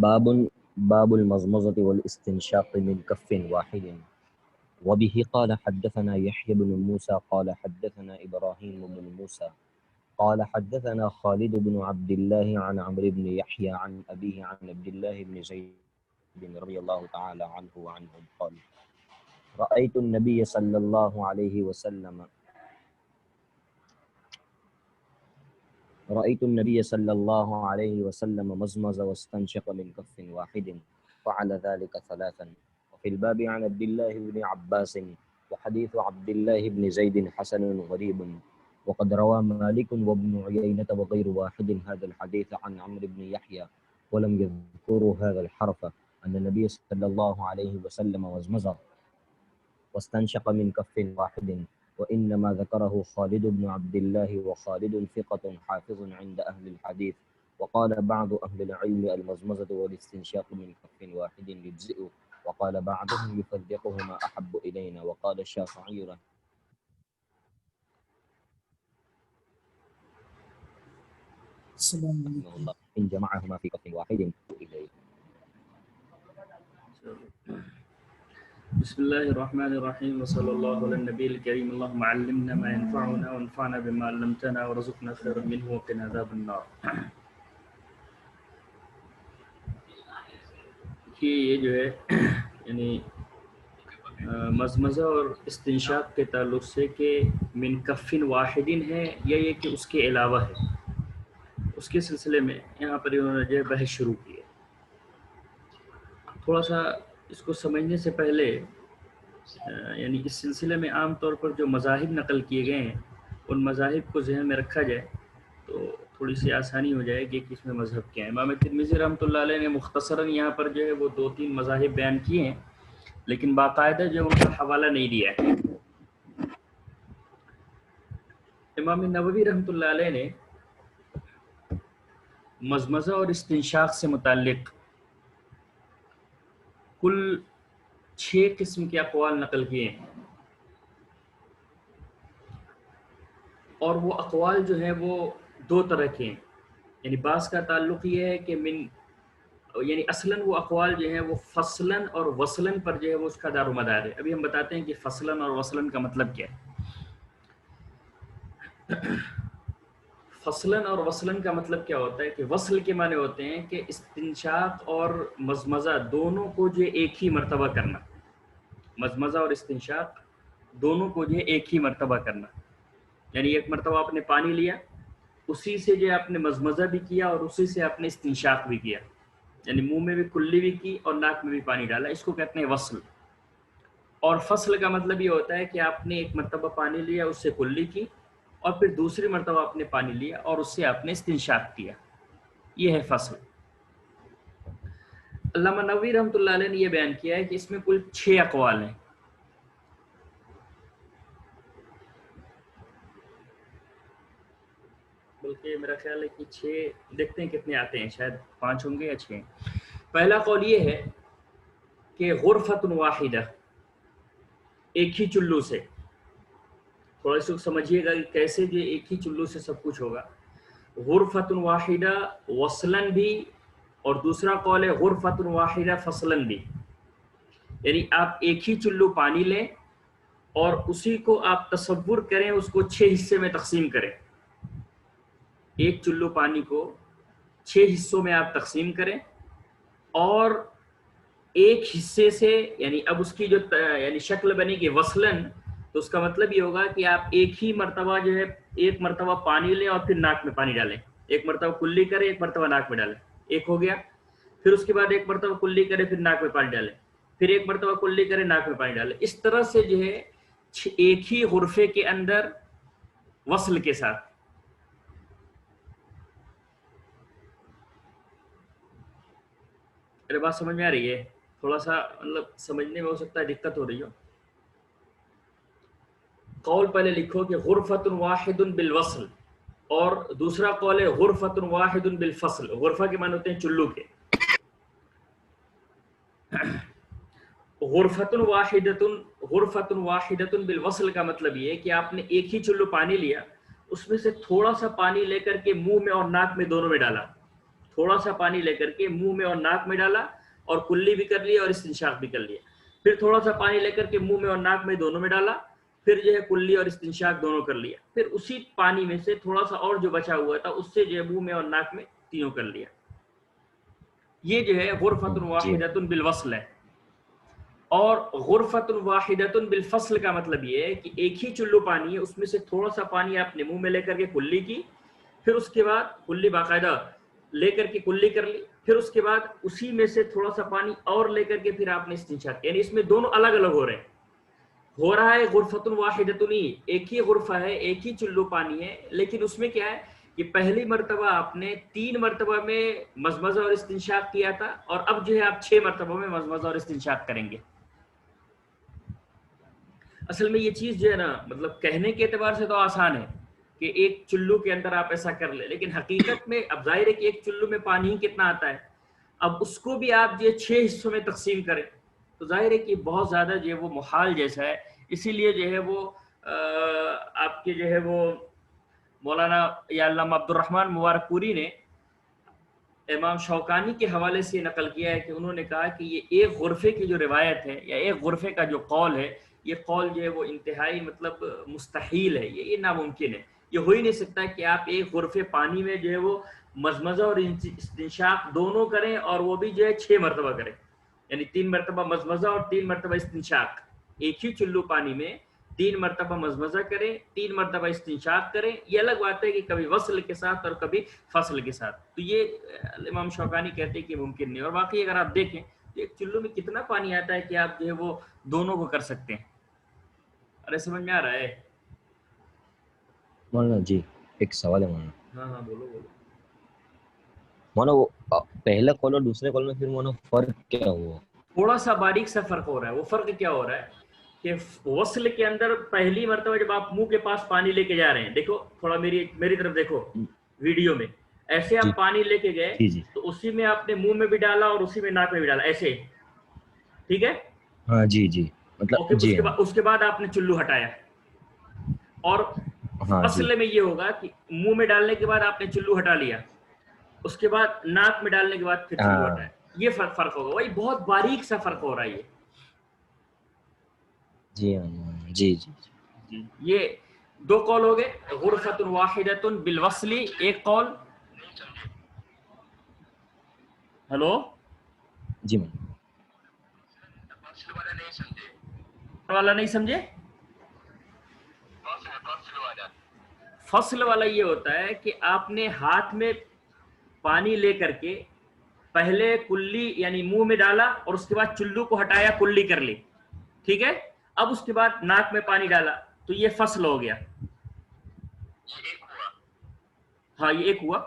باب باب المضمضة والاستنشاق من كف واحد. وبه قال حدثنا يحيى بن موسى قال حدثنا إبراهيم بن موسى قال حدثنا خالد بن عبد الله عن عمرو بن يحيى عن أبيه عن عبد الله بن زيد رضي الله تعالى عنه وعنهم قال رأيت النبي صلى الله عليه وسلم مزمز واستنشق من كف واحد فعل ذلك ثلاثا. وفي الباب عن عبد الله بن عباس وحديث عبد الله بن زيد حسن غريب. وقد روى مالك وابن عيينة وغير واحد هذا الحديث عن عمرو بن يحيى ولم يذكروا هذا الحرف أن النبي صلى الله عليه وسلم مزمز واستنشق من كف واحد، وإنما ذكره خالد بن عبد الله وخالد ثقة حافظ عند أهل الحديث. وقال بعض أهل العلم المزمزة والاستنشاق من كف واحد يجزئ، وقال بعضهم يفرقهما أحب إلينا. وقال الشافعي رحمه الله إن جمعهما في كف واحد إليه. بسم الله الرحمن الرحيم وصلى الله على النبي الكريم. اللهم علمنا ما ينفعنا وانفعنا بما علمتنا ورزقنا خيرا منه وقنا عذاب النار. کہ یہ جو ہے یعنی مزمزہ اور استنشاق کے تعلق سے کہ من کفن واحدن ہے یا یہ کہ اس کے علاوہ ہے، اس کے سلسلے میں یہاں پر انہوں نے جو ہے بحث شروع کی ہے. تھوڑا سا اس کو سمجھنے سے پہلے یعنی اس سلسلے میں عام طور پر جو مذاہب نقل کیے گئے ہیں ان مذاہب کو ذہن میں رکھا جائے تو تھوڑی سی آسانی ہو جائے گی کہ اس میں مذہب کیا ہے. امام ترمذی رحمۃ اللہ علیہ نے مختصراً یہاں پر جو ہے وہ 2-3 مذاہب بیان کیے ہیں، لیکن باقاعدہ جو ان کا حوالہ نہیں دیا ہے. امام نووی رحمۃ اللہ علیہ نے مزمزہ اور استنشاق سے متعلق کل 6 قسم کے اقوال نقل کیے ہیں، اور وہ اقوال جو ہیں وہ 2 طرح کے ہیں. یعنی بعض کا تعلق یہ ہے کہ یعنی اصلاً وہ اقوال جو ہیں وہ فصلاً اور وصلاً پر جو ہے وہ اس کا دار و مدار ہے. ابھی ہم بتاتے ہیں کہ فصلاً اور وصلاً کا مطلب کیا ہے. فصلاً اور وصلاً کا مطلب کیا ہوتا ہے کہ وصل کے معنی ہوتے ہیں کہ استنشاق اور مزمزہ دونوں کو جو ایک ہی مرتبہ کرنا. مزمزہ اور استنشاق دونوں کو جو ایک ہی مرتبہ کرنا، یعنی ایک مرتبہ آپ نے پانی لیا، اسی سے جو آپ نے مزمزہ بھی کیا اور اسی سے آپ نے استنشاق بھی کیا، یعنی منہ میں بھی کلی بھی کی اور ناک میں بھی پانی ڈالا. اس کو کہتے ہیں وصل. اور فصل کا مطلب یہ ہوتا ہے کہ آپ نے ایک مرتبہ پانی لیا، اس سے کلی کی، اور پھر دوسری مرتبہ آپ نے پانی لیا اور اس سے آپ نے استنشاق کیا. یہ ہے فصل. علامہ نووی رحمۃ اللہ علیہ نے یہ بیان کیا ہے کہ اس میں کل 6 اقوال ہیں. بلکہ میرا خیال ہے کہ 6، دیکھتے ہیں کتنے آتے ہیں، شاید 5 ہوں گے یا 6. پہلا قول یہ ہے کہ غرفۃ واحدہ، ایک ہی چلو سے. تھوڑا سا سمجھیے گا کہ کیسے جو ایک ہی چلو سے سب کچھ ہوگا. غرفۃ واحدہ وصلاً بھی، اور دوسرا قول ہے غرفۃ واحدہ فصلاً بھی. یعنی آپ ایک ہی چلو پانی لیں اور اسی کو آپ تصور کریں، اس کو 6 حصے میں تقسیم کریں. ایک چلو پانی کو 6 حصوں میں آپ تقسیم کریں، اور ایک حصے سے یعنی اب اس کی جو یعنی شکل بنے گی وصلاً، تو اس کا مطلب یہ ہوگا کہ آپ ایک ہی مرتبہ جو ہے ایک مرتبہ پانی لیں اور پھر ناک میں پانی ڈالیں. ایک مرتبہ کلی کریں، ایک مرتبہ ناک میں ڈالیں. ایک ہو گیا. پھر اس کے بعد ایک مرتبہ کلی کریں، پھر ناک میں پانی ڈالیں. پھر ایک مرتبہ کلی کریں، ناک میں پانی ڈالیں. اس طرح سے جو ہے ایک ہی غرفے کے اندر وصل کے ساتھ. میرے بات سمجھ میں آ رہی ہے؟ تھوڑا سا مطلب سمجھنے میں ہو سکتا ہے دقت ہو رہی ہو. قول پہلے لکھو کہ غرفۃ واحد بالوصل، اور دوسرا قول ہے غرفۃ واحد بالفصل. غرفہ کے معنی ہوتے ہیں چلو کے. غرفۃ واحدۃ بالوصل کا مطلب یہ ہے کہ آپ نے ایک ہی چلو پانی لیا، اس میں سے تھوڑا سا پانی لے کر کے منہ میں اور ناک میں دونوں میں ڈالا. تھوڑا سا پانی لے کر کے منہ میں اور ناک میں ڈالا اور کلی بھی کر لیا اور استنشاق بھی کر لیا. پھر تھوڑا سا پانی لے کر کے منہ میں اور ناک میں دونوں میں ڈالا, پھر جو ہے کلی اور استنشاق دونوں کر لیا. پھر اسی پانی میں سے تھوڑا سا اور جو بچا ہوا تھا اس سے جو ہے منہ میں اور ناک میں تینوں کر لیا. یہ جو ہے غرفۃ واحدۃ بالوصل ہے. اور غرفۃ واحدۃ بالفصل کا مطلب یہ ہے کہ ایک ہی چلو پانی ہے, اس میں سے تھوڑا سا پانی آپ نے منہ میں لے کر کے کلی کی, پھر اس کے بعد کلی باقاعدہ لے کر کے کلی کر لی, پھر اس کے بعد اسی میں سے تھوڑا سا پانی اور لے کر کے پھر آپ نے استنشاق, یعنی اس میں دونوں الگ الگ ہو رہے ہیں. ہو رہا ہے غرفۃ واحدۃ, ایک ہی غرفہ ہے, ایک ہی چلو پانی ہے, لیکن اس میں کیا ہے کہ پہلی مرتبہ آپ نے 3 مرتبہ میں مزمزہ اور استنشاق کیا تھا, اور اب جو ہے آپ 6 مرتبہ میں مزمزہ اور استنشاق کریں گے. اصل میں یہ چیز جو ہے نا, مطلب کہنے کے اعتبار سے تو آسان ہے کہ ایک چلو کے اندر آپ ایسا کر لیں, لیکن حقیقت میں اب ظاہر ہے کہ ایک چلو میں پانی ہی کتنا آتا ہے, اب اس کو بھی آپ جو 6 حصوں میں تقسیم کریں تو ظاہر ہے کہ بہت زیادہ جو ہے وہ محال جیسا ہے. اسی لیے جو ہے وہ آپ کے جو ہے وہ مولانا یا علامہ عبد الرحمن مبارک پوری نے امام شوکانی کے حوالے سے نقل کیا ہے کہ انہوں نے کہا کہ یہ ایک غرفے کی جو روایت ہے یا ایک غرفے کا جو قول ہے, یہ قول جو ہے وہ انتہائی مطلب مستحیل ہے, یہ ناممکن ہے. یہ ہو ہی نہیں سکتا کہ آپ ایک غرفے پانی میں جو ہے وہ مزمزہ اور استنشاق دونوں کریں, اور وہ بھی جو ہے 6 مرتبہ کریں, یعنی 3 مرتبہ مزمزہ اور 3 مرتبہ استنشاق. ایک ہی چلو پانی میں 3 مرتبہ مزمزہ کریں, 3 مرتبہ استنشاق کریں. یہ الگ بات ہے کہ کبھی وصل کے ساتھ اور کبھی فصل کے ساتھ. تو یہ امام شوکانی کہتے ہیں کہ ممکن نہیں. اور باقی اگر آپ دیکھیں تو ایک چلو میں کتنا پانی آتا ہے کہ آپ جو ہے وہ دونوں کو کر سکتے ہیں. ارے سمجھ میں آ رہا ہے؟ مولانا جی ایک سوال ہے مولانا. ہاں بولو. مولانا وہ پہلا کال اور دوسرے کال میں پھر مولانا فرق کیا ہوا؟ تھوڑا سا باریک سا فرق ہو رہا ہے. وہ فرق کیا ہو رہا ہے کہ وصل کے اندر پہلی مرتبہ جب آپ منہ کے پاس پانی لے کے جا رہے ہیں, دیکھو تھوڑا میری طرف دیکھو ویڈیو میں, ایسے آپ پانی لے کے گئے تو اسی میں آپ نے منہ میں بھی ڈالا اور اسی میں ناک میں بھی ڈالا, ایسے, ٹھیک ہے؟ ہاں جی مطلب جی اس کے بعد آپ نے چلو ہٹایا, اور فصل میں یہ ہوگا کہ منہ میں ڈالنے کے بعد آپ نے چلو ہٹا لیا, اس کے بعد ناک میں ڈالنے کے بعد پھر چلو ہٹایا. یہ فرق ہوگا, وہی بہت باریک سا فرق ہو رہا ہے. جی یہ 2 قول ہو گئے. غرفۃ واحدۃ بالوصل ایک قول. ہلو جی والا نہیں سمجھے. فصل والا یہ ہوتا ہے کہ آپ نے ہاتھ میں پانی لے کر کے پہلے کلی یعنی منہ میں ڈالا اور اس کے بعد چلو کو ہٹایا, کلی کر لی, ٹھیک ہے؟ اب اس کے بعد ناک میں پانی ڈالا, تو یہ فصل ہو گیا. ہاں یہ ایک ہوا,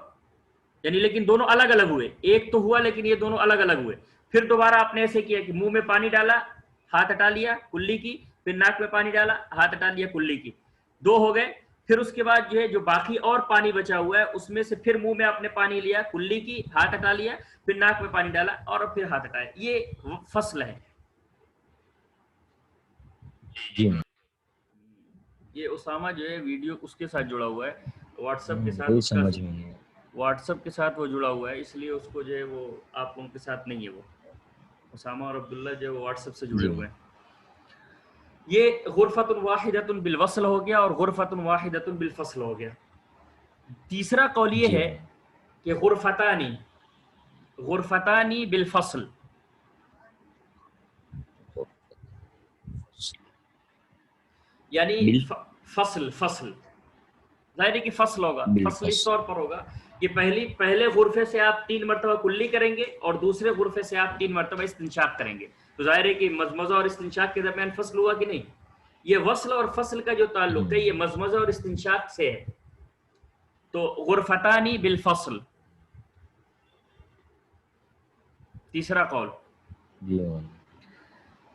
یعنی لیکن دونوں الگ الگ ہوئے. ایک تو ہوا لیکن یہ دونوں الگ الگ ہوئے. پھر دوبارہ آپ نے ایسے کیا کہ منہ میں پانی ڈالا, ہاتھ ہٹا لیا, کلی کی, پھر ناک میں پانی ڈالا, ہاتھ ہٹا لیا, کلی کی. 2 ہو گئے. پھر اس کے بعد جو ہے جو باقی اور پانی بچا ہوا ہے اس میں سے پھر منہ میں آپ نے پانی لیا, کلی کی, ہاتھ ہٹا لیا, پھر ناک میں پانی ڈالا اور پھر ہاتھ ہٹایا. یہ فصل ہے. یہ اسامہ جو ہے ویڈیو اس کے ساتھ جڑا ہوا ہے, واٹس ایپ کے ساتھ, واٹس ایپ کے ساتھ وہ جڑا ہوا ہے, اس لیے اس کو جو ہے وہ آپ ان کے ساتھ نہیں ہے. وہ اسامہ اور عبداللہ جو ہے وہ واٹس ایپ سے جڑے ہوئے ہیں. یہ غرفۃ واحدۃ بالوصل ہو گیا اور غرفۃ واحدۃ بالفصل ہو گیا. تیسرا قول یہ ہے کہ غرفتان بالفصل, یعنی فصل ظاہر ہے کہ فصل ہوگا. فصل اس طور پر ہوگا کہ پہلے غرفے سے آپ 3 مرتبہ کلی کریں گے اور دوسرے غرفے سے آپ 3 مرتبہ استنشاق کریں گے. تو ظاہر ہے کہ مزمزہ اور استنشاق کے درمیان فصل ہوا کہ نہیں. یہ وصل اور فصل کا جو تعلق ہے یہ مزمزہ اور استنشاق سے ہے. تو غرفتان بالفصل تیسرا قول.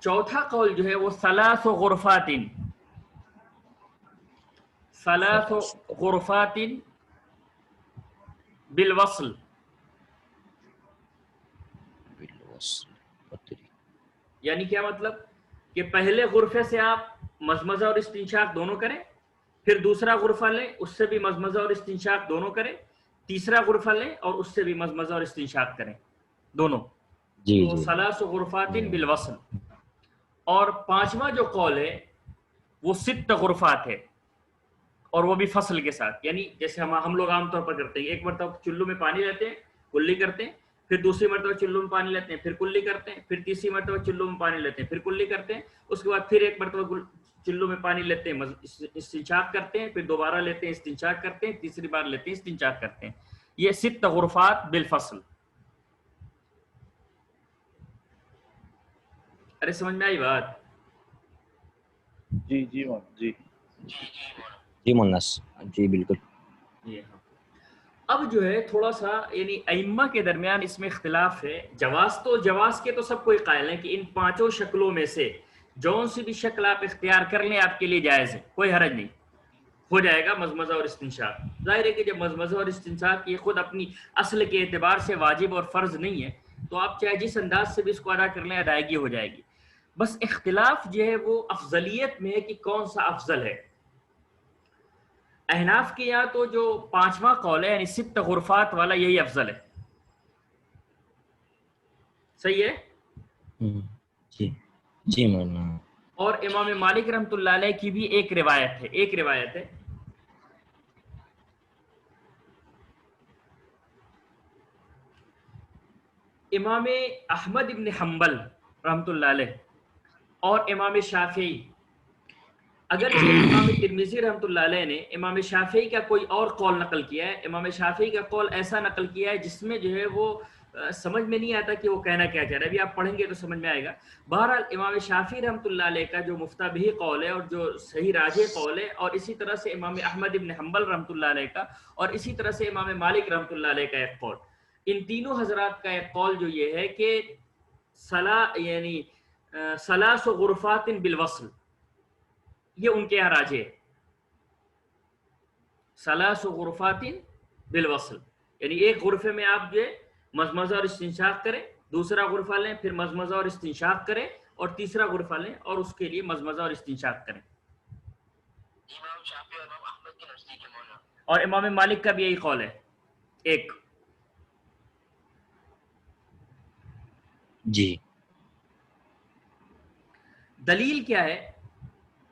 چوتھا قول جو ہے وہ ثلاث غرفات بالوصل. یعنی کیا مطلب کہ پہلے غرفے سے آپ مزمزہ اور استنشاق دونوں کریں, پھر دوسرا غرفہ لیں اس سے بھی مزمزہ اور استنشاق دونوں کریں, تیسرا غرفہ لیں اور اس سے بھی مزمزہ اور استنشاق کریں دونوں. جی تو جی ثلاث غرفات بالوصل. اور پانچواں جو قول ہے وہ 6 غرفات ہے اور وہ بھی فصل کے ساتھ. یعنی جیسے ہم لوگ عام طور پر کرتے ہیں, ایک مرتبہ چلو میں پانی لیتے ہیں, کلی کرتے ہیں, پھر دوسری مرتبہ چلو میں پانی لیتے ہیں, پھر کلی کرتے ہیں, پھر تیسری مرتبہ چلو میں پانی لیتے ہیں, پھر کلی کرتے ہیں, اس کے بعد پھر ایک مرتبہ چلو میں پانی لیتے ہیں, استنشاق کرتے ہیں, پھر دوبارہ لیتے ہیں, استنشاق کرتے ہیں, تیسری بار لیتے ہیں, استنشاق کرتے ہیں. یہ 6 غرفات بالفصل. ارے سمجھ میں آئی بات؟ جی جی جی جی منس جی بالکل. اب جو ہے تھوڑا سا یعنی ائمہ کے درمیان اس میں اختلاف ہے. جواز کے تو سب کوئی قائل ہے کہ ان 5 شکلوں میں سے جون سی بھی شکل آپ اختیار کر لیں آپ کے لیے جائز ہے, کوئی حرج نہیں, ہو جائے گا مزمزہ اور استنشاق. ظاہر ہے کہ جب مزمزہ اور استنشاق یہ خود اپنی اصل کے اعتبار سے واجب اور فرض نہیں ہے تو آپ چاہے جس انداز سے بھی اس کو ادا کر لیں ادائیگی ہو جائے گی. بس اختلاف جو ہے وہ افضلیت میں ہے کہ کون سا افضل ہے. احناف کے یہاں تو جو 5واں قول ہے یعنی 6 غرفات والا یہی افضل ہے. صحیح ہے؟ جی جی مولانا. اور امام مالک رحمۃ اللہ علیہ کی بھی ایک روایت ہے امام احمد ابن حنبل رحمۃ اللہ علیہ اور امام شافعی, اگرچہ امام ترمذی رحمۃ اللہ علیہ نے امام شافعی کا کوئی اور قول نقل کیا ہے. امام شافعی کا قول ایسا نقل کیا ہے جس میں جو ہے وہ سمجھ میں نہیں آتا کہ وہ کہنا کیا چاہ رہا ہے. ابھی آپ پڑھیں گے تو سمجھ میں آئے گا. بہرحال امام شافعی رحمۃ اللہ علیہ کا جو مفتبی قول ہے اور جو صحیح راجح قول ہے, اور اسی طرح سے امام احمد ابن حنبل رحمۃ اللہ علیہ کا, اور اسی طرح سے امام مالک رحمۃ اللہ علیہ کا ایک قول, ان تینوں حضرات کا ایک قول جو یہ ہے کہ یعنی 3 غرفات بالوصل, یہ ان کے یہاں راجح ہے. 3 غرفات بالوصل یعنی ایک غرفے میں آپ جو ہے مزمزہ اور استنشاق کریں, دوسرا غرفہ لیں, پھر مزمزہ اور استنشاق کریں, اور تیسرا غرفہ لیں اور اس کے لیے مزمزہ اور استنشاق کریں. امام شافعی اور امام احمد کے نزدیک ہے مولانا, اور امام مالک کا بھی یہی قول ہے ایک. جی دلیل کیا ہے؟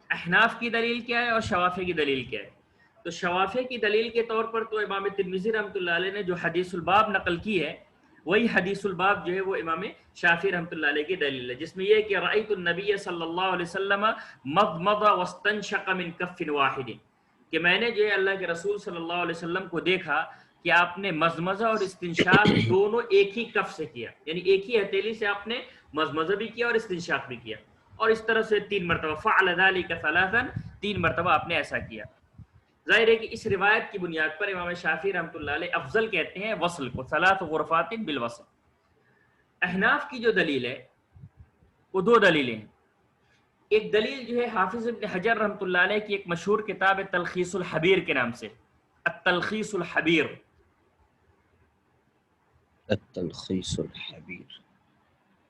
احناف کی دلیل کیا ہے اور شوافی کی دلیل کیا ہے؟ تو شوافی کی دلیل کے طور پر تو امام ترمذی رحمۃ اللہ علیہ نے جو حدیث الباب نقل کی ہے وہی حدیث الباب جو ہے وہ امام شافعی رحمۃ اللہ علیہ کی دلیل ہے, جس میں یہ کہ رأیت النبی صلی اللہ علیہ وسلم مضمض واستنشق من کف واحد, کہ میں نے جو ہے اللہ کے رسول صلی اللہ علیہ وسلم کو دیکھا کہ آپ نے مزمزہ اور استنشاق دونوں ایک ہی کف سے کیا, یعنی ایک ہی ہتھیلی سے آپ نے مزمزہ بھی کیا اور استنشاق بھی کیا, اور اس طرح سے 3 مرتبہ فعل ذلك ثلاثا, 3 مرتبہ آپ نے ایسا کیا. ظاہر ہے کہ اس روایت کی بنیاد پر امام شافعی رحمۃ اللہ علیہ افضل کہتے ہیں وصل کو, 3 غرفات بالوصل. احناف کی جو دلیل ہے وہ 2 دلیلیں ہیں. ایک دلیل جو ہے حافظ ابن حجر رحمۃ اللہ علیہ کی ایک مشہور کتاب ہے تلخیص الحبیر کے نام سے, التلخیص الحبیر. التلخیص الحبیر,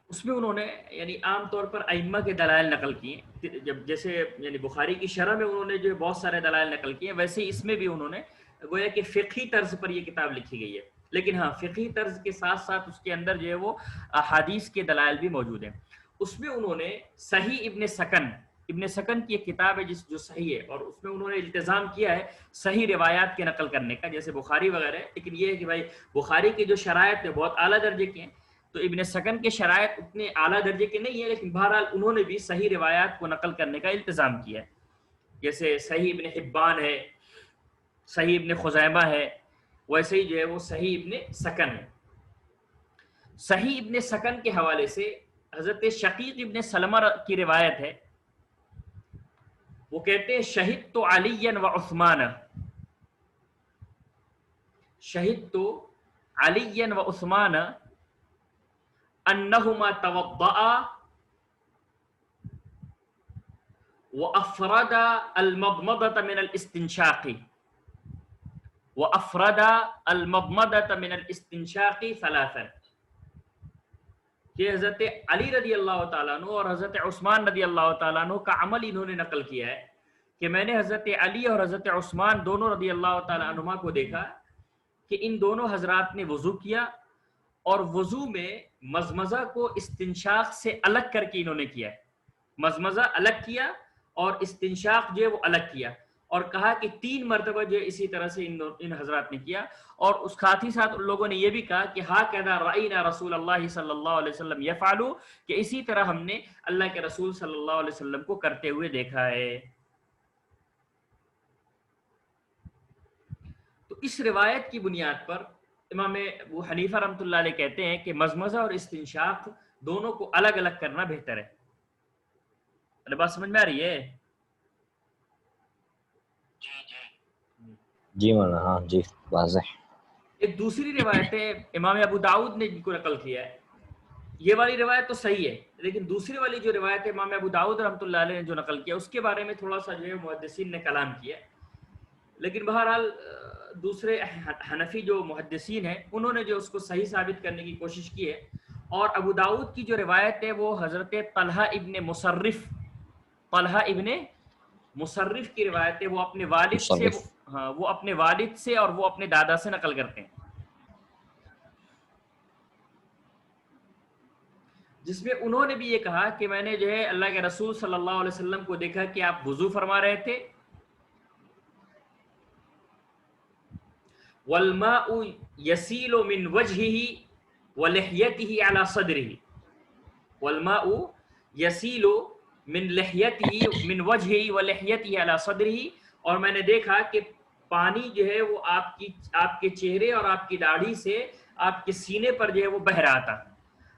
اس میں انہوں نے یعنی عام طور پر ائمہ کے دلائل نقل کیے, جب جیسے یعنی بخاری کی شرح میں انہوں نے جو بہت سارے دلائل نقل کیے, ویسے ہی اس میں بھی انہوں نے گویا کہ فقہی طرز پر یہ کتاب لکھی گئی ہے. لیکن ہاں فقہی طرز کے ساتھ ساتھ اس کے اندر جو ہے وہ احادیث کے دلائل بھی موجود ہیں. اس میں انہوں نے صحیح ابن سکن کی ایک کتاب ہے جو صحیح ہے, اور اس میں انہوں نے التزام کیا ہے صحیح روایات کے نقل کرنے کا, جیسے بخاری وغیرہ. لیکن یہ ہے کہ بھائی بخاری کی جو شرائط ہے بہت اعلیٰ درجے کی ہیں, تو ابن سکن کے شرائط اتنے اعلیٰ درجے کے نہیں ہیں, لیکن بہرحال انہوں نے بھی صحیح روایات کو نقل کرنے کا التزام کیا ہے. جیسے صحیح ابن حبان ہے, صحیح ابن خزیمہ ہے, ویسے ہی جو ہے وہ صحیح ابن سکن ہے. صحیح ابن سکن کے حوالے سے حضرت شقیق ابن سلمہ کی روایت ہے, وہ کہتے ہیں شہدت علی و عثمان, شہدت علی و عثمان انہما توضأ وافرد المضمضة من الاستنشاق من الاستنشاق ثلاثا, کہ حضرت علی رضی اللہ تعالیٰ عنہ اور حضرت عثمان رضی اللہ تعالیٰ عنہ کا عمل انہوں نے نقل کیا ہے کہ میں نے حضرت علی اور حضرت عثمان دونوں رضی اللہ تعالیٰ عنہما کو دیکھا کہ ان دونوں حضرات نے وضو کیا اور وضو میں مزمزہ کو استنشاق سے الگ کر کے انہوں نے کیا ہے، مزمزہ الگ کیا اور استنشاق جو ہے وہ الگ کیا، اور کہا کہ 3 مرتبہ جو ہے اسی طرح سے ان حضرات نے کیا، اور اس ساتھ ہی ساتھ ان لوگوں نے یہ بھی کہا کہ ہاکذا رأینا رسول اللہ صلی اللہ علیہ وسلم یفعل، کہ اسی طرح ہم نے اللہ کے رسول صلی اللہ علیہ وسلم کو کرتے ہوئے دیکھا ہے۔ تو اس روایت کی بنیاد پر امام ابو حنیفہ رحمۃ اللہ علیہ کہتے ہیں کہ مزمزہ اور استنشاق دونوں کو الگ الگ کرنا بہتر ہے۔ ارے بات سمجھ میں آ رہی ہے؟ جی مولانا، ہاں جی واضح۔ ایک دوسری روایت ہے امام ابو داؤد نے جن کو نقل کیا ہے، یہ والی روایت تو صحیح ہے، لیکن دوسری والی جو روایت ہے امام ابو داؤد رحمۃ اللہ علیہ نے جو نقل کیا اس کے بارے میں تھوڑا سا جو ہے محدثین نے کلام کیا، لیکن بہرحال دوسرے حنفی جو محدثین ہیں انہوں نے جو اس کو صحیح ثابت کرنے کی کوشش کی ہے، اور ابو داؤد کی جو روایت ہے وہ حضرت طلحہ ابن مصرف کی روایت ہے، وہ اپنے والد سے، ہاں وہ اپنے والد سے اور وہ اپنے دادا سے نقل کرتے ہیں، جس میں انہوں نے بھی یہ کہا کہ میں نے جو ہے اللہ کے رسول صلی اللہ علیہ وسلم کو دیکھا کہ آپ وضو فرما رہے تھے، والماء يسيل من وجهه ولحيته على صدره، والماء يسيل من وجهه ولحيته على صدره، اور میں نے دیکھا کہ پانی جو ہے وہ آپ کے چہرے اور آپ کی داڑھی سے آپ کے سینے پر جو ہے وہ بہ رہا تھا،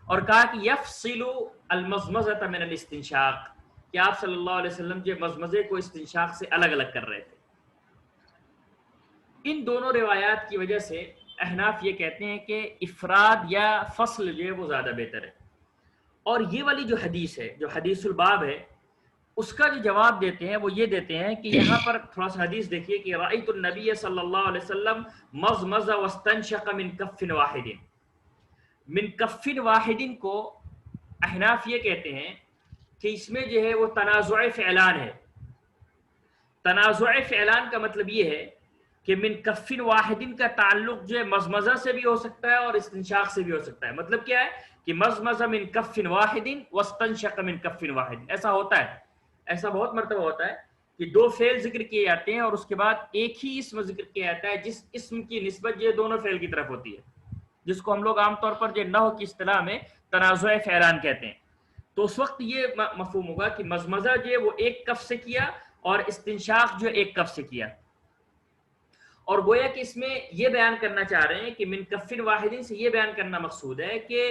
اور کہا کہ یفصل المزمزة من الاستنشاق، کہ آپ صلی اللہ علیہ وسلم جو مزمزے کو استنشاق سے الگ الگ کر رہے تھے۔ ان دونوں روایات کی وجہ سے احناف یہ کہتے ہیں کہ افراد یا فصل جو ہے وہ زیادہ بہتر ہے، اور یہ والی جو حدیث ہے جو حدیث الباب ہے اس کا جو جواب دیتے ہیں وہ یہ دیتے ہیں کہ یہاں پر تھوڑا سا حدیث دیکھیے کہ رأیت النبی صلی اللہ علیہ وسلم مزمز واستنشق من کف واحد، من کف واحد کو احناف یہ کہتے ہیں کہ اس میں جو ہے وہ تنازع فعلان ہے۔ تنازع فعلان کا مطلب یہ ہے کہ من کف واحد کا تعلق جو ہے مزمزہ سے بھی ہو سکتا ہے اور استنشاق سے بھی ہو سکتا ہے۔ مطلب کیا ہے کہ مزمزہ من کف واحد واستنشق من کف واحد، ایسا ہوتا ہے، ایسا بہت مرتبہ ہوتا ہے کہ 2 فعل ذکر کیے جاتے ہیں اور اس کے بعد ایک ہی اسم ذکر کیا جاتا ہے جس اسم کی نسبت یہ دونوں فعل کی طرف ہوتی ہے، جس کو ہم لوگ عام طور پر جو نحو کی اصطلاح میں تنازع فعلان کہتے ہیں۔ تو اس وقت یہ مفہوم ہوگا کہ مزمزہ جو ہے وہ ایک کف سے کیا اور استنشاق جو ایک کف سے کیا، اور گویا کہ اس میں یہ بیان کرنا چاہ رہے ہیں کہ من کف واحدین سے یہ بیان کرنا مقصود ہے کہ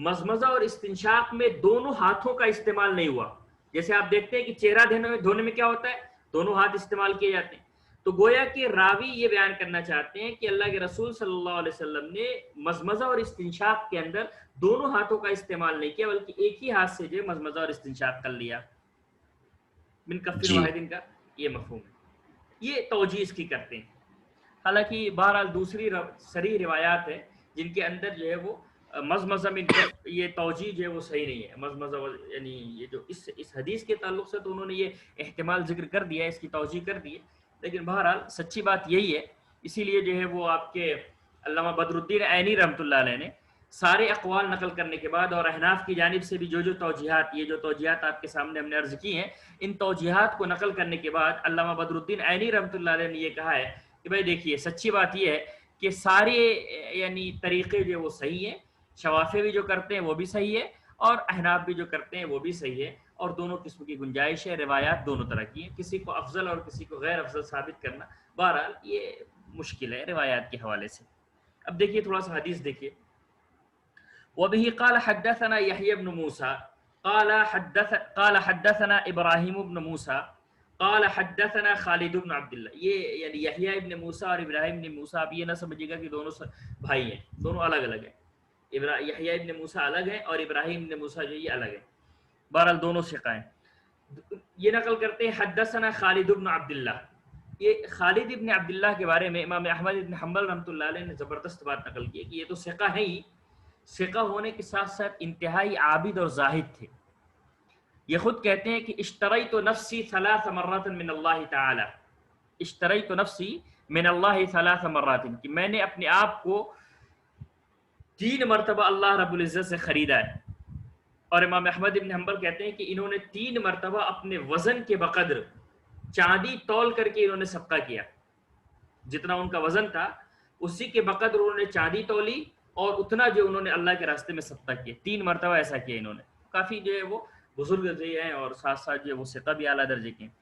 مزمزہ اور استنشاق میں دونوں ہاتھوں کا استعمال نہیں ہوا، جیسے آپ دیکھتے ہیں کہ چہرہ دھونے میں کیا ہوتا ہے، دونوں ہاتھ استعمال کیے جاتے ہیں، تو گویا کہ راوی یہ بیان کرنا چاہتے ہیں کہ اللہ کے رسول صلی اللہ علیہ وسلم نے مزمزہ اور استنشاق کے اندر دونوں ہاتھوں کا استعمال نہیں کیا بلکہ ایک ہی ہاتھ سے جو مزمزہ اور استنشاق کر لیا، من کف واحدین کا یہ مفہوم ہے، یہ توجیہ اس کی کرتے ہیں۔ حالانکہ بہرحال دوسری صریح روایات ہیں جن کے اندر جو ہے وہ مزمزہ میں یہ توجیہ جو ہے وہ صحیح نہیں ہے، مزمزہ یعنی یہ جو اس حدیث کے تعلق سے تو انہوں نے یہ احتمال ذکر کر دیا ہے، اس کی توجیہ کر دی ہے، لیکن بہرحال سچی بات یہی ہے، اسی لیے جو ہے وہ آپ کے علامہ بدر الدین عینی رحمۃ اللہ علیہ نے سارے اقوال نقل کرنے کے بعد اور احناف کی جانب سے بھی جو توجیہات، یہ جو توجیہات آپ کے سامنے ہم نے عرض کی ہیں، ان توجیہات کو نقل کرنے کے بعد علامہ بدر الدین عینی رحمۃ اللہ علیہ نے یہ کہا ہے کہ بھائی دیکھیے سچی بات یہ ہے کہ سارے یعنی طریقے جو وہ صحیح ہیں، شوافی بھی جو کرتے ہیں وہ بھی صحیح ہے اور احناف بھی جو کرتے ہیں وہ بھی صحیح ہے، اور دونوں قسم کی گنجائش ہے، روایات دونوں طرح کی ہیں، کسی کو افضل اور کسی کو غیر افضل ثابت کرنا بہرحال یہ مشکل ہے روایات کے حوالے سے۔ اب دیکھیے تھوڑا سا حدیث دیکھیے، وبه قال حدثنا يحيى بن موسى قال حدثنا ابراہیم بن موسى قال حدثنا خالد بن عبد اللہ، یہ یعنی یحییٰ ابن موسیٰ اور ابراہیم ابن موسیٰ، آپ یہ نہ سمجھیے گا کہ دونوں بھائی ہیں، دونوں الگ الگ ہیں، یحییٰ ابن موسیٰ الگ ہیں اور ابراہیم ابن موسیٰ جو یہ الگ ہیں، بہرحال دونوں ثقہ ہیں۔ یہ نقل کرتے ہیں حدثنا خالد بن عبد اللہ، یہ خالد ابن عبداللہ کے بارے میں امام احمد ابن حنبل رحمۃ اللہ علیہ نے زبردست بات نقل کی ہے کہ یہ تو ثقہ ہیں ہی، ثقہ ہونے کے ساتھ ساتھ انتہائی عابد اور زاہد تھے۔ یہ خود کہتے ہیں کہ اشتریت نفسی 3 مرات من اللہ تعالی، اشتریت نفسی من اللہ ثلاث مرات، کہ میں نے اپنے آپ کو 3 مرتبہ اللہ رب العزت سے خریدا ہے. اور امام احمد بن حنبل کہتے ہیں کہ انہوں نے 3 مرتبہ اپنے وزن کے بقدر چاندی تول کر کے انہوں نے صدقہ کیا. جتنا ان کا وزن تھا اسی کے بقدر انہوں نے چاندی تولی اور اتنا جو انہوں نے اللہ کے راستے میں صدقہ کیا. 3 مرتبہ ایسا کیا انہوں نے. کافی جو ہے وہ بزرگ جو ہیں اور ساتھ ساتھ جو ہے وہ ثقہ بھی اعلیٰ درجے کے ہیں.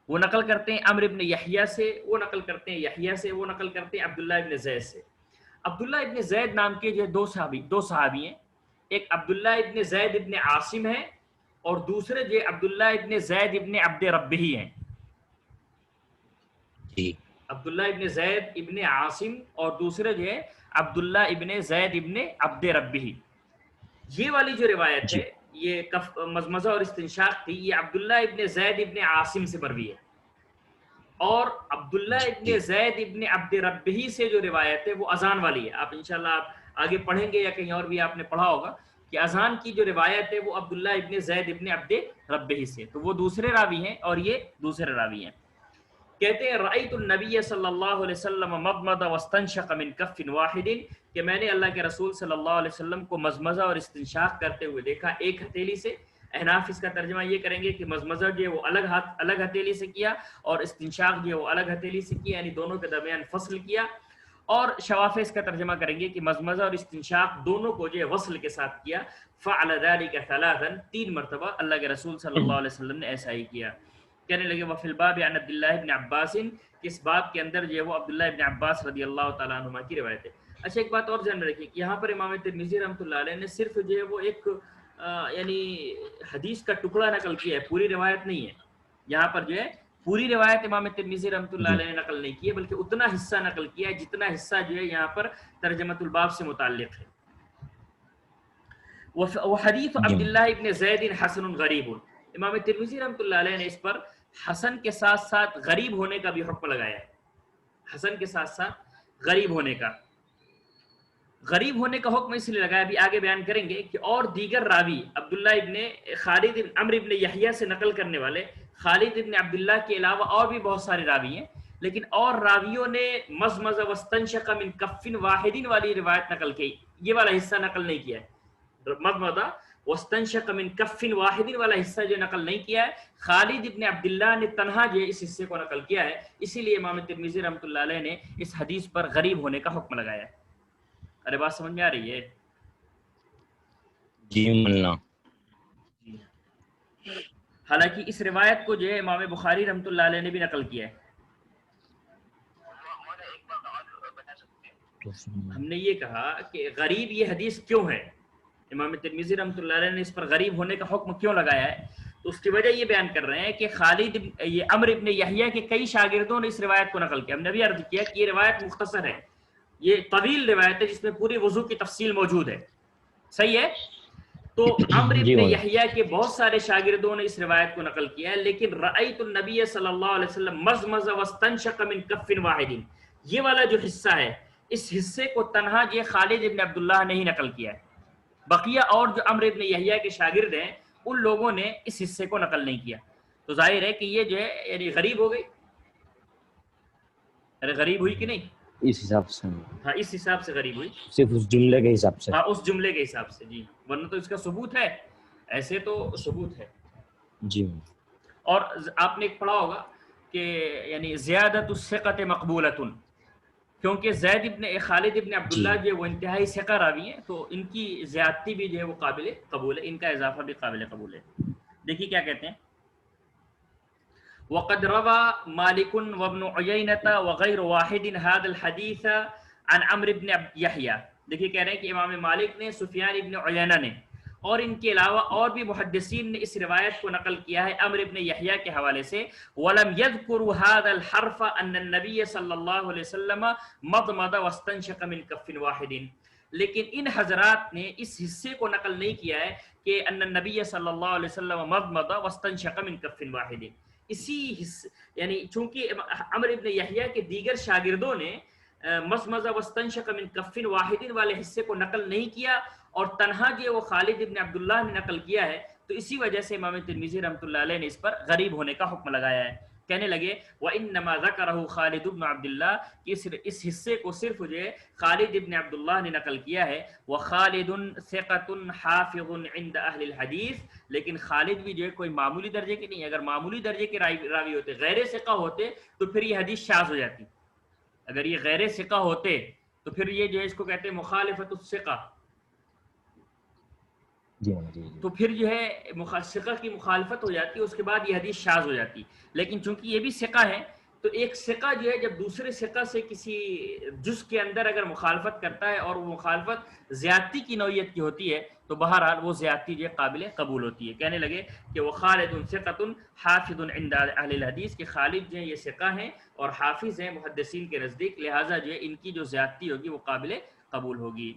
وہ نقل کرتے ہیں عمرو ابن یحییٰ سے، وہ نقل کرتے ہیں یحییٰ سے، وہ نقل کرتے ہیں عبداللہ ابن زید سے. عبداللہ ابن زید نام کے جو 2 صحابی ہیں، ایک عبداللہ ابن زید ابن عاصم ہے اور دوسرے جو عبداللہ ابن زید ابن عبد ربہ ہیں. جی عبداللہ ابن زید ابن عاصم اور دوسرے جو ہے عبداللہ ابن زید ابن عبد ربہ. یہ والی جو روایت جی ہے یہ مزمزہ اور استنشاق تھی، یہ عبداللہ ابن زید ابن عاصم سے مروی ہے. اور عبداللہ ابن زید ابن عبد ربہ سے جو روایت ہے وہ اذان والی ہے. آپ انشاءاللہ آپ آگے پڑھیں گے یا کہیں اور بھی آپ نے پڑھا ہوگا کہ اذان کی جو روایت ہے وہ عبداللہ ابن زید ابن عبد ربہ سے. تو وہ دوسرے راوی ہیں اور یہ دوسرے راوی ہیں. کہتے ہیں رأیت النبی صلی اللہ علیہ وسلم مضمض واستنشق من کف واحد، کہ میں نے اللہ کے رسول صلی اللہ علیہ وسلم کو مضمضہ اور استنشاق کرتے ہوئے دیکھا ایک ہتھیلی سے. احناف اس کا ترجمہ یہ کریں گے کہ مضمضہ جو ہے وہ الگ ہتھیلی سے کیا اور استنشاق جو ہے وہ الگ ہتھیلی سے کیا، یعنی دونوں کے درمیان فصل کیا. اور شوافع اس کا ترجمہ کریں گے کہ مضمضہ اور استنشاق دونوں کو جو ہے وصل کے ساتھ کیا. فعل ذلك ثلاثا، 3 مرتبہ اللہ کے رسول صلی اللہ علیہ وسلم نے ایسا ہی کیا. کہنے لگے وفی الباب عن عبداللہ ابن عباس، اس باب کے اندر جو ہے وہ عبداللہ ابن عباس رضی اللہ تعالیٰ عنہما کی روایت ہے. اچھا ایک بات اور ذہن میں رکھیے کہ یہاں پر امام ترمذی رحمۃ اللہ علیہ نے صرف جو ہے وہ ایک یعنی حدیث کا ٹکڑا نقل کیا ہے، پوری روایت نہیں ہے. یہاں پر جو ہے پوری روایت امام ترمذی رحمۃ اللہ علیہ نے نقل نہیں کی ہے، بلکہ اتنا حصہ نقل کیا ہے جتنا حصہ جو ہے یہاں پر ترجمۃ الباب سے متعلق ہے. وحدیث عبداللہ ابن زید حسن غریب، امام ترمذی رحمۃ اللہ علیہ نے اس پر حسن کے ساتھ ساتھ غریب ہونے کا بھی حکم لگایا ہے. حسن کے ساتھ ساتھ غریب ہونے کا حکم اس لیے لگایا، بھی آگے بیان کریں گے کہ اور دیگر راوی عبداللہ ابن خالد عمرو ابن یحییٰ سے نقل کرنے والے خالد ابن عبداللہ کے علاوہ اور بھی بہت سارے راوی ہیں، لیکن اور راویوں نے مضمض واستنشق من کف واحد والی روایت نقل کی، یہ والا حصہ نقل نہیں کیا ہے. مضمض واستنشق من کف واحد والا حصہ جو نقل نہیں کیا ہے، خالد ابن عبداللہ نے تنہا جو اس حصے کو نقل کیا ہے. اسی لیے امام ترمذی رحمۃ اللہ علیہ نے اس حدیث پر غریب ہونے کا حکم لگایا ہے. ارے بات سمجھ میں آ رہی ہے؟ جی مولانا. حالانکہ اس روایت کو جو ہے امام بخاری رحمۃ اللہ علیہ نے بھی نقل کیا ہے. ہم نے یہ کہا کہ غریب یہ حدیث کیوں ہے، امام ترمذی رحمۃ اللہ علیہ نے اس پر غریب ہونے کا حکم کیوں لگایا ہے، تو اس کی وجہ یہ بیان کر رہے ہیں کہ یہ عمرو ابن یحییٰ کے کئی شاگردوں نے اس روایت کو نقل کیا. ہم نے بھی عرض کیا کہ یہ روایت مختصر ہے، یہ طویل روایت ہے جس میں پوری وضو کی تفصیل موجود ہے. صحیح ہے؟ تو عمرو ابن یحییٰ کے بہت سارے شاگردوں نے اس روایت کو نقل کیا ہے، لیکن رأیت النبی صلی اللہ علیہ وسلم مضمض واستنشق من کف واحد، یہ والا جو حصہ ہے اس حصے کو تنہا یہ خالد ابن عبداللہ نے ہی نقل کیا ہے. بقیہ اور جو عمرو ابن یحییٰ کے شاگرد ہیں ان لوگوں نے اس حصے کو نقل نہیں کیا. تو ظاہر ہے کہ یہ جو ہے یعنی غریب ہو گئی. ارے غریب ہوئی کہ نہیں؟ اس حساب سے، ہاں اس حساب سے غریب ہوئی، صرف اس جملے کے حساب سے. ہاں اس جملے کے حساب سے. جی ورنہ تو اس کا ثبوت ہے، ایسے تو ثبوت ہے. جی اور آپ نے ایک پڑھا ہوگا کہ یعنی زیادت الثقۃ مقبولۃ، کیونکہ خالد ابن عبداللہ جو وہ انتہائی ثقہ راوی ہیں تو ان کی زیادتی بھی جو ہے وہ قابل قبول ہے، ان کا اضافہ بھی قابل قبول ہے. دیکھیے کیا کہتے ہیں، وقد روى مالك وابن عيينة وغير واحد هذا الحديث عن عمرو بن يحيى. دیکھیے کہہ رہے ہیں کہ امام مالک نے، سفیان ابن عیینہ نے اور ان کے علاوہ اور بھی محدثین نے اس روایت کو نقل کیا ہے عمرو ابن یحییٰ کے حوالے سے. ولم يذكروا هذا الحرف ان النبي صلی اللہ علیہ وسلم مضمض واستنشق من کف واحد، لیکن ان حضرات نے اس حصے کو نقل نہیں کیا ہے کہ ان النبی صلی اللہ علیہ وسلم مضمض واستنشق من کف واحد. اسی حصے یعنی چونکہ عمرو ابن یحییٰ کے دیگر شاگردوں نے مضمض واستنشق من کف واحد والے حصے کو نقل نہیں کیا اور تنہا جو وہ خالد ابن عبداللہ نے نقل کیا ہے، تو اسی وجہ سے امام ترمذی رحمۃ اللہ علیہ نے اس پر غریب ہونے کا حکم لگایا ہے. کہنے لگے وَإِنَّمَا ذَكَرَهُ خالد بن عبد اللہ، کہ اس حصے کو صرف جو ہے خالد ابن عبداللہ نے نقل کیا ہے. وَخَالِدٌ ثِقَةٌ حَافِظٌ عِنْدَ أَهْلِ الْحَدِيثِ، لیکن خالد بھی جو ہے کوئی معمولی درجے کے نہیں. اگر معمولی درجے کے راوی ہوتے، غیر ثقہ ہوتے، تو پھر یہ حدیث شاذ ہو جاتی. اگر یہ غیر ثقہ ہوتے تو پھر یہ جو ہے اس کو کہتے ہیں مخالفت الثقہ، جی جی جی. تو پھر جو ہے ثقہ کی مخالفت ہو جاتی ہے، اس کے بعد یہ حدیث شاذ ہو جاتی. لیکن چونکہ یہ بھی ثقہ ہے، تو ایک ثقہ جو ہے جب دوسرے ثقہ سے کسی جز کے اندر اگر مخالفت کرتا ہے اور وہ مخالفت زیادتی کی نوعیت کی ہوتی ہے، تو بہرحال وہ زیادتی جو ہے قابل قبول ہوتی ہے. کہنے لگے کہ وہ خالد ثقۃ حافظ عند اہل الحدیث، کہ خالد جو ہے یہ ثقہ ہیں اور حافظ ہیں محدثین کے نزدیک، لہٰذا جو ہے ان کی جو زیادتی ہوگی وہ قابل قبول ہوگی.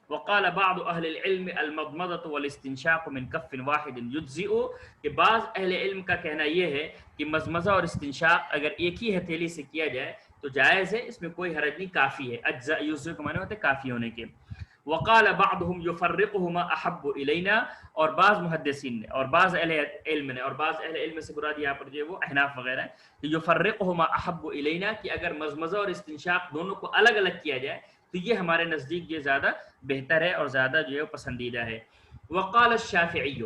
وقال بعض اہل العلم المضمضة والاستنشاق من کف واحد يجزئ، کہ بعض اہل علم کا کہنا یہ ہے کہ مضمضہ اور استنشاق اگر ایک ہی ہتھیلی سے کیا جائے تو جائز ہے، اس میں کوئی حرج نہیں، کافی ہے. اجزاء یجزئ کا معنی ہوتا ہے کافی ہونے کے. وقال بعضهم يفرقهما احب الینا، اور بعض محدثین نے اور بعض اہل علم نے، اور بعض اہل علم سے مراد یہاں پر جو ہے وہ احناف وغیرہ ہیں، کہ یفرقهما احب الینا، کہ اگر مضمضہ اور استنشاق دونوں کو الگ الگ کیا جائے تو یہ ہمارے نزدیک یہ زیادہ بہتر ہے اور زیادہ جو ہے پسندیدہ ہے. وقال الشافعی،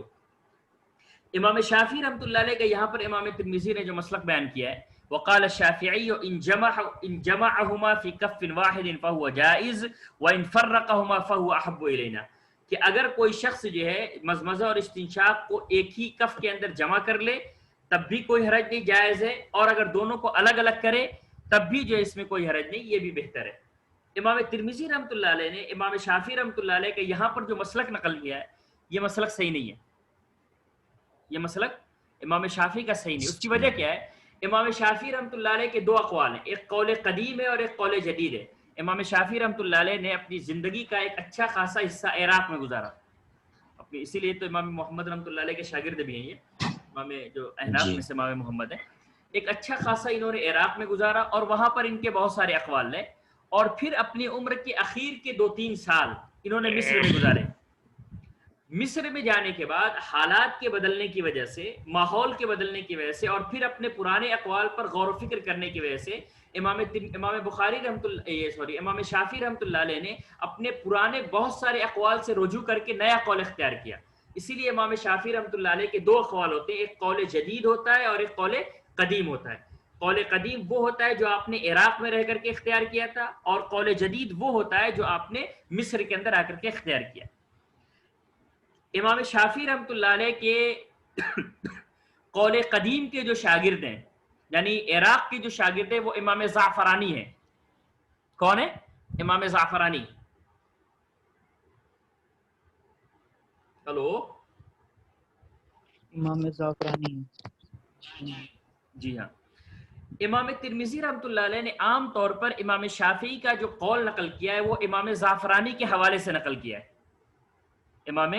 امام شافعی رحمۃ اللہ علیہ کا یہاں پر امام ترمذی نے جو مسلک بیان کیا ہے، وقال الشافعی ان جمعهما في كف واحد فهو جائز وان فرقهما فهو احب الینا، کہ اگر کوئی شخص جو ہے مضمضہ اور استنشاق کو ایک ہی کف کے اندر جمع کر لے تب بھی کوئی حرج نہیں، جائز ہے، اور اگر دونوں کو الگ الگ کرے تب بھی جو ہے اس میں کوئی حرج نہیں، یہ بھی بہتر ہے. امام ترمذی رحمۃ اللہ علیہ نے امام شافعی رحمۃ اللہ علیہ کا یہاں پر جو مسلک نقل کیا ہے، یہ مسلک صحیح نہیں ہے. یہ مسلک امام شافعی کا صحیح نہیں. اس کی وجہ کیا ہے؟ امام شافعی رحمۃ اللہ علیہ کے دو اقوال ہیں، ایک قول قدیم ہے اور ایک قول جدید ہے. امام شافعی رحمۃ اللہ علیہ نے اپنی زندگی کا ایک اچھا خاصا حصہ عراق میں گزارا اپنی، اسی لیے تو امام محمد رحمۃ اللہ علیہ کے شاگرد بھی ہیں، یہ امام جو احناف میں سے امام محمد ہیں. ایک اچھا خاصا انہوں نے عراق میں گزارا اور وہاں پر ان کے بہت سارے اقوال ہیں، اور پھر اپنی عمر کے اخیر کے 2-3 سال انہوں نے مصر میں گزارے. مصر میں جانے کے بعد حالات کے بدلنے کی وجہ سے، ماحول کے بدلنے کی وجہ سے، اور پھر اپنے پرانے اقوال پر غور و فکر کرنے کی وجہ سے امام بخاری امام شافعی رحمۃ اللہ علیہ نے اپنے پرانے بہت سارے اقوال سے رجوع کر کے نیا قول اختیار کیا. اسی لیے امام شافعی رحمۃ اللہ علیہ کے دو اقوال ہوتے ہیں، ایک قول جدید ہوتا ہے اور ایک قول قدیم ہوتا ہے. قول قدیم وہ ہوتا ہے جو آپ نے عراق میں رہ کر کے اختیار کیا تھا، اور قول جدید وہ ہوتا ہے جو آپ نے مصر کے اندر آ کر کے اختیار کیا. امام شافعی رحمۃ اللہ علیہ کے قول قدیم کے جو شاگرد ہیں، یعنی عراق کے جو شاگرد ہیں، وہ امام زعفرانی ہیں. کون ہے؟ امام زعفرانی. ہلو، امام زعفرانی. جی ہاں. امام ترمذی رحمۃ اللہ علیہ نے عام طور پر امام شافعی کا جو قول نقل کیا ہے وہ امام زعفرانی کے حوالے سے نقل کیا ہے. امام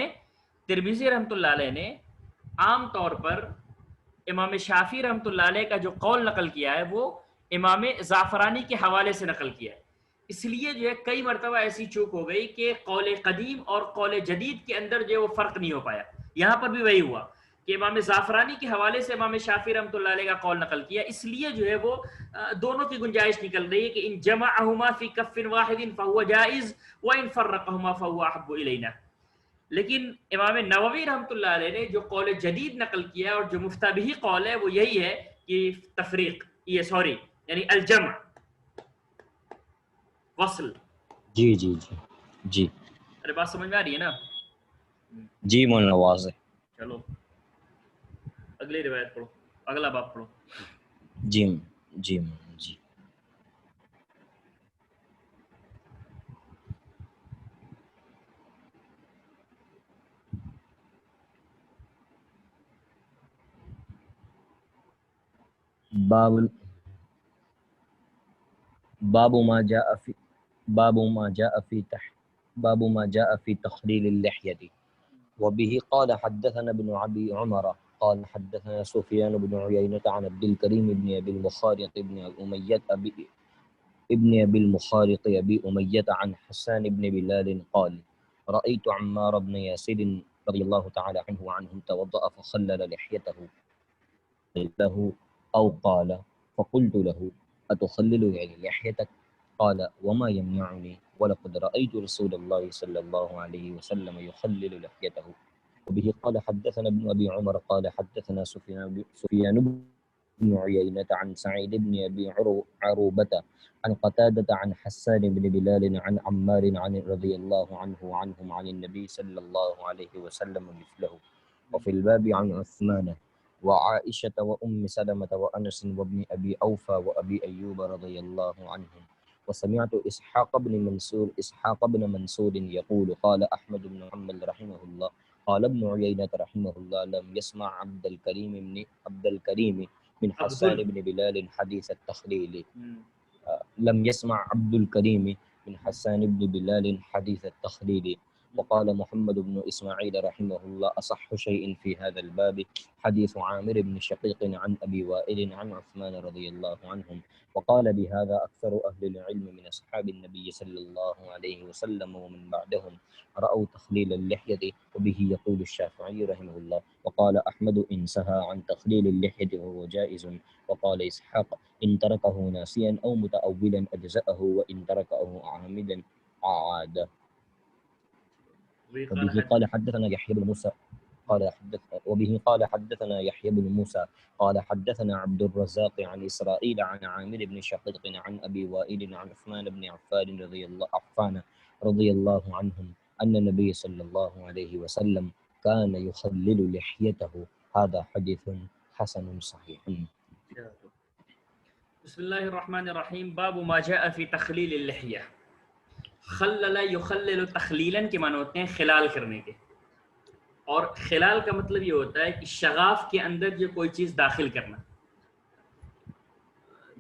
ترمذی رحمۃ اللہ علیہ نے عام طور پر امام شافعی رحمۃ اللہ علیہ کا جو قول نقل کیا ہے وہ امام زعفرانی کے حوالے سے نقل کیا ہے. اس لیے جو ہے کئی مرتبہ ایسی چوک ہو گئی کہ قول قدیم اور قول جدید کے اندر جو ہے وہ فرق نہیں ہو پایا. یہاں پر بھی وہی ہوا کہ امام زعفرانی کے حوالے سے امام شافعی رحمۃ اللہ علیہ کا قول نقل کیا، اس لیے جو ہے وہ دونوں کی گنجائش نکل رہی ہے کہ ان جمعهما فی کف واحد فهو جائز وان فرقهما فهو احب الینا. لیکن امام نووی رحمۃ اللہ علیہ نے جو قول جدید نقل کیا اور جو مفتبہی قول ہے وہ یہی ہے کہ تفریق، یعنی الجمع، وصل. جی جی جی جی ارے بات سمجھ میں آ رہی ہے نا؟ جی مولانا واضح. چلو اگلی روایت پڑھو، اگلا باب پڑھو. جی جی جی. باب ما جاء في تخليل اللحية. وبه قال حدثنا ابن أبي عمر قال حدثنا سفيان بن عيينة عن عبد الكريم بن أبي المخارق ابن أبي المخارق أبي أمية عن حسان بن بلال قال رأيت عمار بن ياسر رضي الله تعالى عنه وعنهم توضأ فخلل لحيته له أو قال فقلت له أتخلل يعني لحيتك؟ قال وما يمنعني ولقد رأيت رسول الله صلى الله عليه وسلم يخلل لحيته. وبه قال حدثنا ابن أبي عمر قال حدثنا سفيان بن عيينة عن سعيد بن أبي عروبة عن قتادة عن حسان بن بلال عن عمار عن رضي الله عنه وعنهم عن النبي صلى الله عليه وسلم مثله. وفي الباب عن عثمان وعائشة وأم سلمة وأنس وابن أبي أوفى وأبي أيوب رضي الله عنهم. وسمعت إسحاق بن منصور يقول قال أحمد بن حنبل رحمه الله قال ابن عيينة رحمه الله لم يسمع عبد الكريم من حسان بن بلال حديث التخليل. لم يسمع عبد الكريم من حسان بن بلال حديث التخليل. وقال محمد بن إسماعيل رحمه الله أصح شيء في هذا الباب حديث عامر بن شقيق عن أبي وائل عن عثمان رضي الله عنهم. وقال بهذا أكثر أهل العلم من أصحاب النبي صلى الله عليه وسلم ومن بعدهم رأوا تخليل اللحية. وبه يقول الشافعي رحمه الله. وقال أحمد إن سهى عن تخليل اللحية وهو جائز. وقال إسحاق إن تركه ناسيا أو متأولا أجزأه وإن تركه عامدا أعاده. وبه قال حدثنا يحيى بن موسى قال حدثنا عبد الرزاق عن إسرائيل عن عامر بن شقيق عن أبي وائل عن عثمان بن عفان رضي الله عنهم أن النبي صلى الله عليه وسلم كان يخلل لحيته. هذا حديث حسن صحيح. بسم اللہ الرحمن الرحیم. باب ما جاء فی تخلیل اللحیہ. خلل یخلل تخلیلا کے معنی ہوتے ہیں خلال کرنے کے، اور خلال کا مطلب یہ ہوتا ہے کہ شغاف کے اندر جو کوئی چیز داخل کرنا.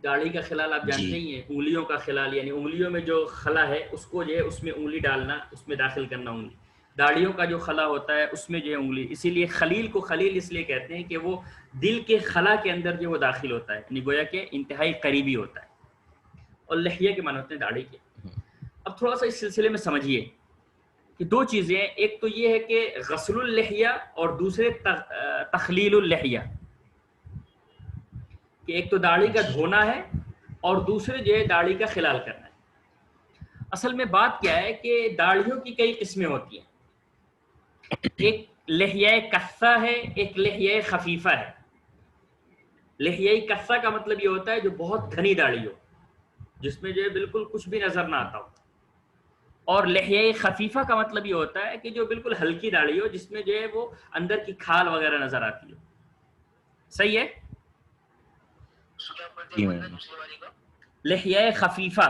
داڑھی کا خلال آپ جانتے ہی ہیں، انگلیوں کا خلال یعنی انگلیوں میں جو خلا ہے اس کو جو ہے اس میں انگلی ڈالنا، اس میں داخل کرنا انگلی. داڑھیوں کا جو خلا ہوتا ہے اس میں جو ہے انگلی. اسی لیے خلیل کو خلیل اس لیے کہتے ہیں کہ وہ دل کے خلا کے اندر جو وہ داخل ہوتا ہے، یعنی گویا کہ انتہائی قریبی ہوتا ہے. اور لحیہ کے معنی ہوتے ہیں داڑھی کے. اب تھوڑا سا اس سلسلے میں سمجھیے کہ دو چیزیں، ایک تو یہ ہے کہ غسل اللحیہ اور دوسرے تخلیل اللحیہ، کہ ایک تو داڑھی کا دھونا ہے اور دوسرے جو ہے داڑھی کا خلال کرنا ہے. اصل میں بات کیا ہے کہ داڑھیوں کی کئی قسمیں ہوتی ہیں. ایک لحیہ کثہ ہے، ایک لحیہ خفیفہ ہے. لحیہ کثہ کا مطلب یہ ہوتا ہے جو بہت گھنی داڑھی ہو، جس میں جو ہے بالکل کچھ بھی نظر نہ آتا ہو. اور لحیہ خفیفہ کا مطلب یہ ہوتا ہے کہ جو بالکل ہلکی داڑھی ہو، جس میں جو ہے وہ اندر کی کھال وغیرہ نظر آتی ہو. صحیح ہے؟ لحیہ خفیفہ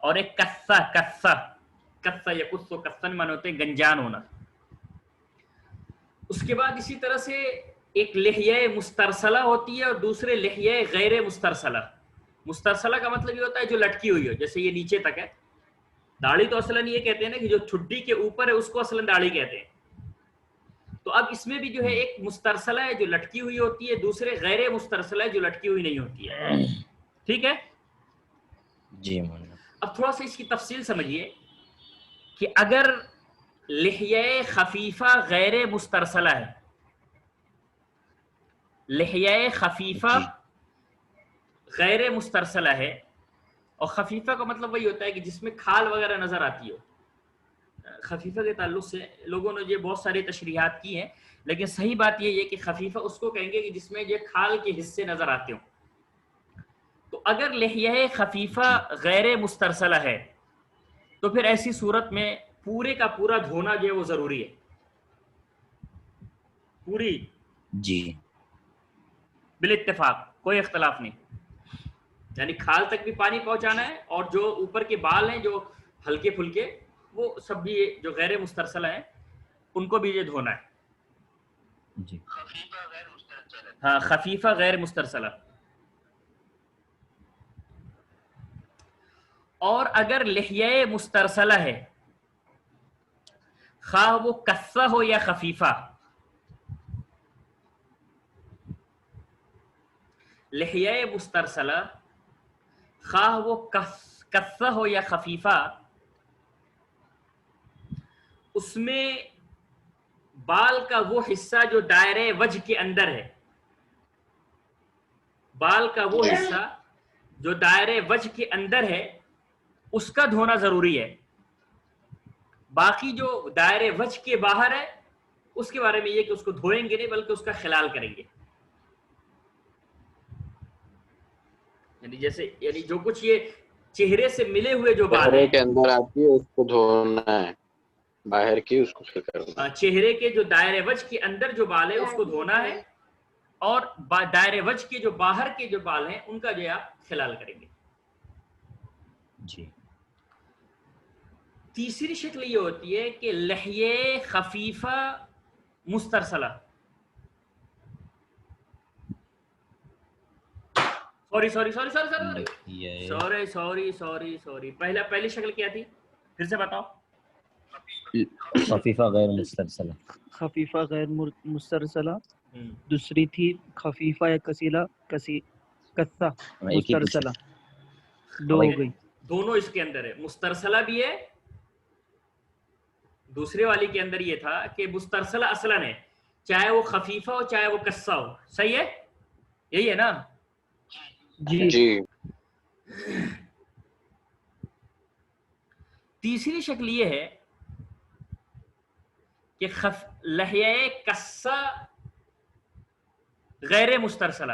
اور ایک کثہ یکث کثن معنی ہوتے ہیں گنجان ہونا. اس کے بعد اسی طرح سے ایک لحیہ مسترسلہ ہوتی ہے اور دوسرے لحیہ غیر مسترسلہ. مسترسلہ کا مطلب یہ ہوتا ہے جو لٹکی ہوئی ہو، جیسے یہ نیچے تک ہے. داڑھی تو اصلاً یہ کہتے ہیں نا کہ جو ٹھڈی کے اوپر ہے اس کو اصلاً داڑھی کہتے ہیں. تو اب اس میں بھی جو ہے ایک مسترسلہ ہے جو لٹکی ہوئی ہوتی ہے، دوسرے غیر مسترسلہ ہے جو لٹکی ہوئی نہیں ہوتی ہے. ٹھیک ہے جی مولانا. اب تھوڑا سا اس کی تفصیل سمجھیے کہ اگر لحیہ خفیفہ غیر مسترسلہ ہے، لحیہ خفیفہ غیر مسترسلہ ہے، اور خفیفہ کا مطلب وہی ہوتا ہے کہ جس میں کھال وغیرہ نظر آتی ہو. خفیفہ کے تعلق سے لوگوں نے یہ بہت ساری تشریحات کی ہیں، لیکن صحیح بات یہ ہے کہ خفیفہ اس کو کہیں گے کہ جس میں یہ کھال کے حصے نظر آتے ہوں. تو اگر لحیہ خفیفہ غیر مسترسلہ ہے تو پھر ایسی صورت میں پورے کا پورا دھونا جو ہے وہ ضروری ہے. پوری جی بالاتفاق، کوئی اختلاف نہیں. یعنی کھال تک بھی پانی پہنچانا ہے، اور جو اوپر کے بال ہیں جو ہلکے پھلکے وہ سب بھی جو غیر مسترسلہ ہیں ان کو بھی یہ دھونا ہے. جی ہاں خفیفہ غیر مسترسلہ. اور اگر لحیہ مسترسلہ ہے، خواہ وہ کثہ ہو یا خفیفہ، لحیہ مسترسلہ خواہ وہ کثہ ہو یا خفیفہ، اس میں بال کا وہ حصہ جو دائرہ وجہ کے اندر ہے، بال کا وہ حصہ جو دائرے وجہ کے اندر ہے اس کا دھونا ضروری ہے، باقی جو دائرے وجہ کے باہر ہے اس کے بارے میں یہ کہ اس کو دھوئیں گے نہیں بلکہ اس کا خلال کریں گے. یعنی جیسے یعنی جو کچھ یہ چہرے سے ملے ہوئے جو بال چہرے ہیں کے اندر آتی ہے اس کو دھونا ہے، باہر کی اس کو کرنا ہے. چہرے کے جو دائرے وجہ کے اندر جو بال ہے اس کو دھونا ہے، اور دائرے وجہ کے جو باہر کے جو بال ہیں ان کا جو ہے آپ خلال کریں گے. جی. تیسری شکل یہ ہوتی ہے کہ لحیے خفیفہ مسترسلہ. سوری پہلی شکل کیا تھی پھر سے بتاؤ. خفیفہ غیر مسترسلہ. خفیفہ غیر مسترسلہ. دوسری تھی خفیفہ یا کسیلہ کسا مسترسلہ. دو ہو گئی. دونوں اس کے اندر ہے، مسترسلہ بھی ہے. دوسرے والی کے اندر یہ تھا کہ مسترسلہ اصلاً ہے، چاہے وہ خفیفہ ہو چاہے وہ کسا ہو. صحیح ہے، یہی ہے نا؟ جی. تیسری شکل یہ ہے کہ لحیہ کسا غیر مسترسلہ.